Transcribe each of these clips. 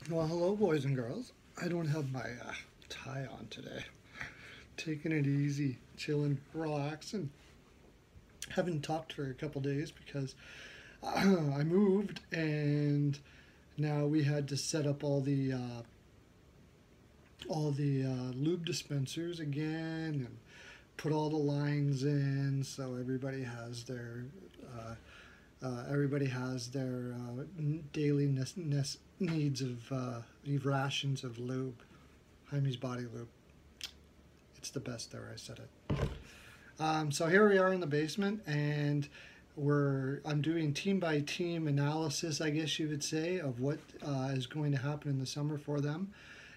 Well, hello, boys and girls. I don't have my tie on today. Taking it easy, chilling, relaxing. Haven't talked for a couple days because I moved and now we had to set up all the lube dispensers again and put all the lines in so everybody has their daily needs of rations of lube. Jaime's body lube. It's the best there. I said it. So here we are in the basement, and I'm doing team by team analysis, I guess you would say, of what is going to happen in the summer for them.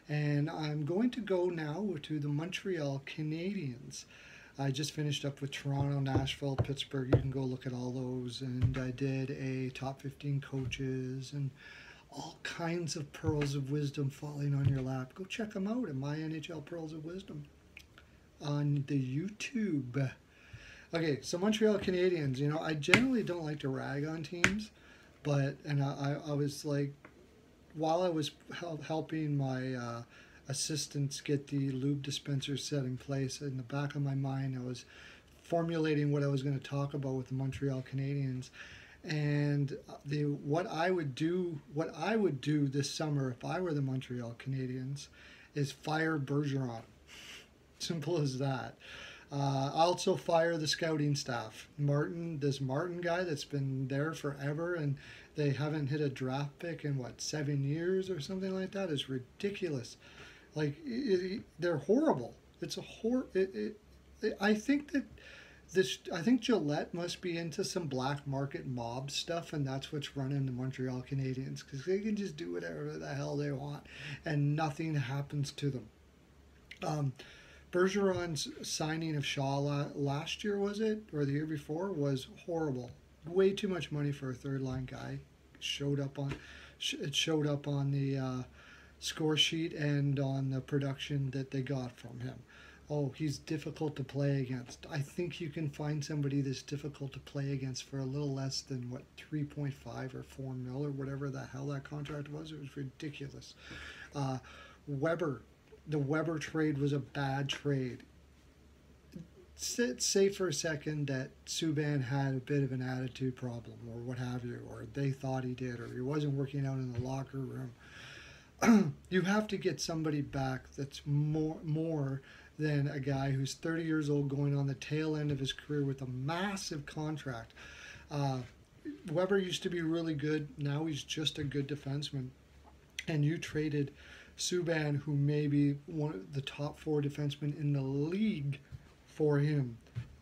And I'm going to go now to the Montreal Canadians. I just finished up with Toronto, Nashville, Pittsburgh. You can go look at all those. And I did a top 15 coaches and all kinds of pearls of wisdom falling on your lap. Go check them out at my NHL Pearls of Wisdom on the YouTube. Okay, so Montreal Canadiens, I generally don't like to rag on teams, and I was like, while I was helping my assistants get the lube dispenser set in place, in the back of my mind, I was formulating what I was going to talk about with the Montreal Canadiens, and what I would do this summer if I were the Montreal Canadiens is fire Bergeron. Simple as that. Also fire the scouting staff. This Martin guy that's been there forever, and they haven't hit a draft pick in 7 years or something like that, is ridiculous. They're horrible. It's a I think that I think Gillette must be into some black market mob stuff, and that's what's running the Montreal Canadiens, because they can just do whatever the hell they want, and nothing happens to them. Um, Bergeron's signing of Shaw last year, was it, or the year before, was horrible. Way too much money for a third line guy. It showed up on the score sheet and on the production that they got from him. Oh, he's difficult to play against. I think you can find somebody that's difficult to play against for a little less than 3.5 or 4 mil or whatever the hell that contract was. It was ridiculous. Uh, Weber, the Weber trade was a bad trade. Say for a second that Subban had a bit of an attitude problem or what have you, or they thought he did, or he wasn't working out in the locker room. You have to get somebody back that's more than a guy who's 30 years old going on the tail end of his career with a massive contract. Uh, Weber used to be really good. Now he's just a good defenseman. And you traded Subban, who may be one of the top 4 defensemen in the league, for him.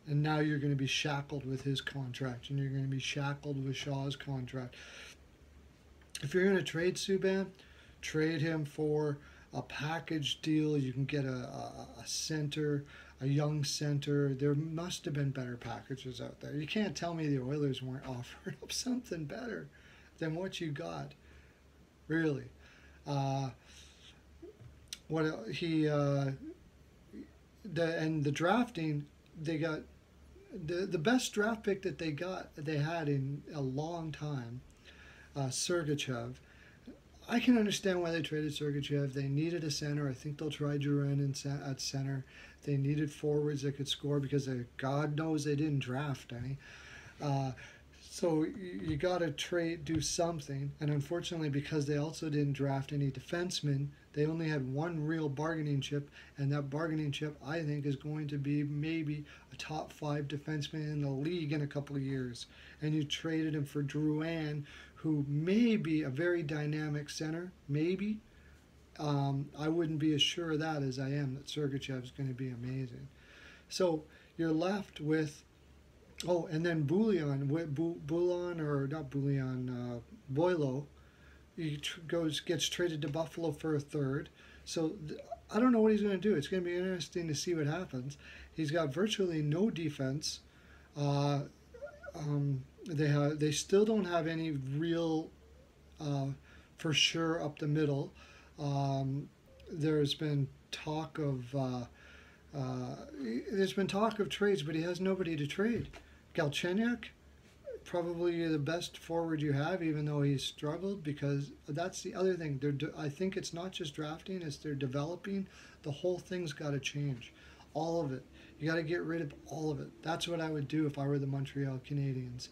And now you're going to be shackled with his contract, and you're going to be shackled with Shaw's contract. If you're going to trade Subban, trade him for a package deal. You can get a center, a young center. There must have been better packages out there. You can't tell me the Oilers weren't offering up something better than what you got. Really. What he the drafting, they got the best draft pick that they had in a long time, Sergachev. I can understand why they traded Sergachev. They needed a center. I think they'll try Duran at center. They needed forwards that could score because God knows they didn't draft any. Uh, so you got to do something. And unfortunately, because they also didn't draft any defensemen, they only had one real bargaining chip. And that bargaining chip, I think, is going to be maybe a top 5 defenseman in the league in a couple of years. And you traded him for Drouin, who may be a very dynamic center, maybe. I wouldn't be as sure of that as I am that Sergachev is going to be amazing. So you're left with, and then Boulon, or not Bouillon, Boilo, gets traded to Buffalo for a third. So I don't know what he's going to do. It's going to be interesting to see what happens. He's got virtually no defense. Uh, they still don't have any real, for sure, up the middle. There's been talk of trades, but he has nobody to trade. Galchenyuk, probably the best forward you have, even though he's struggled, because that's the other thing. I think it's not just drafting, it's they're developing. The whole thing's got to change. All of it. You got to get rid of all of it. That's what I would do if I were the Montreal Canadiens.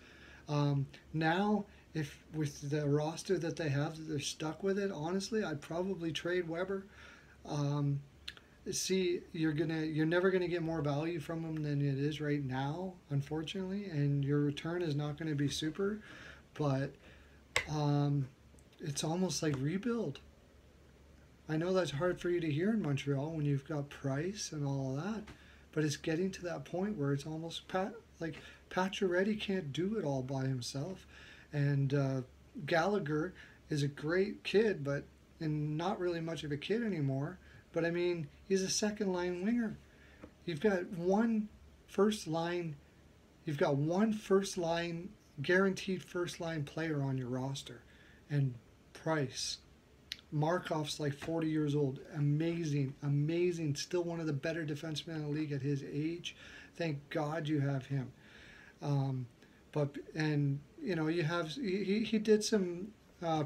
Now, if with the roster that they have, that they're stuck with it, honestly, I'd probably trade Weber. See, you're never gonna get more value from him than it is right now, unfortunately, and your return is not going to be super. But it's almost like rebuild. I know that's hard for you to hear in Montreal when you've got Price and all of that, but it's getting to that point where it's almost like Pacioretty can't do it all by himself, and Gallagher is a great kid, but and not really much of a kid anymore. But I mean, he's a second line winger. You've got one first line. You've got one first line guaranteed first line player on your roster, and Price. Markov's like 40 years old. Amazing, amazing. Still one of the better defensemen in the league at his age. Thank God you have him. You have he did some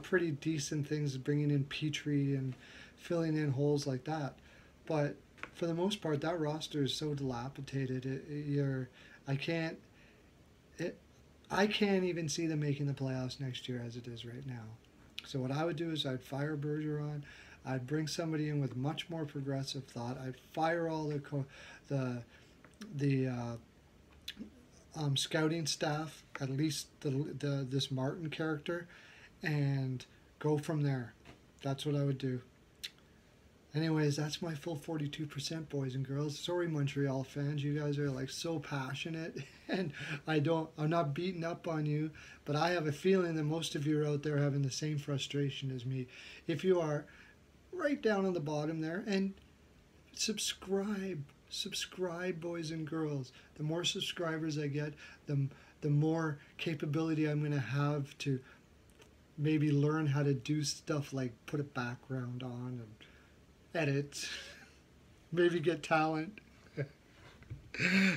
pretty decent things, bringing in Petrie and filling in holes like that. But for the most part, that roster is so dilapidated. I can't even see them making the playoffs next year as it is right now. So what I would do is I'd fire Bergeron. I'd bring somebody in with much more progressive thought. I'd fire all the scouting staff, at least this Martin character, and go from there. That's what I would do. Anyways, that's my full 42%, boys and girls. Sorry, Montreal fans, you guys are like so passionate, and I'm not beating up on you, but I have a feeling that most of you are out there having the same frustration as me. If you are, right down on the bottom there, and subscribe, boys and girls. The more subscribers I get, the more capability I'm going to have to maybe learn how to do stuff like put a background on and edit, maybe get talent.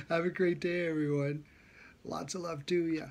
Have a great day, everyone. Lots of love to ya.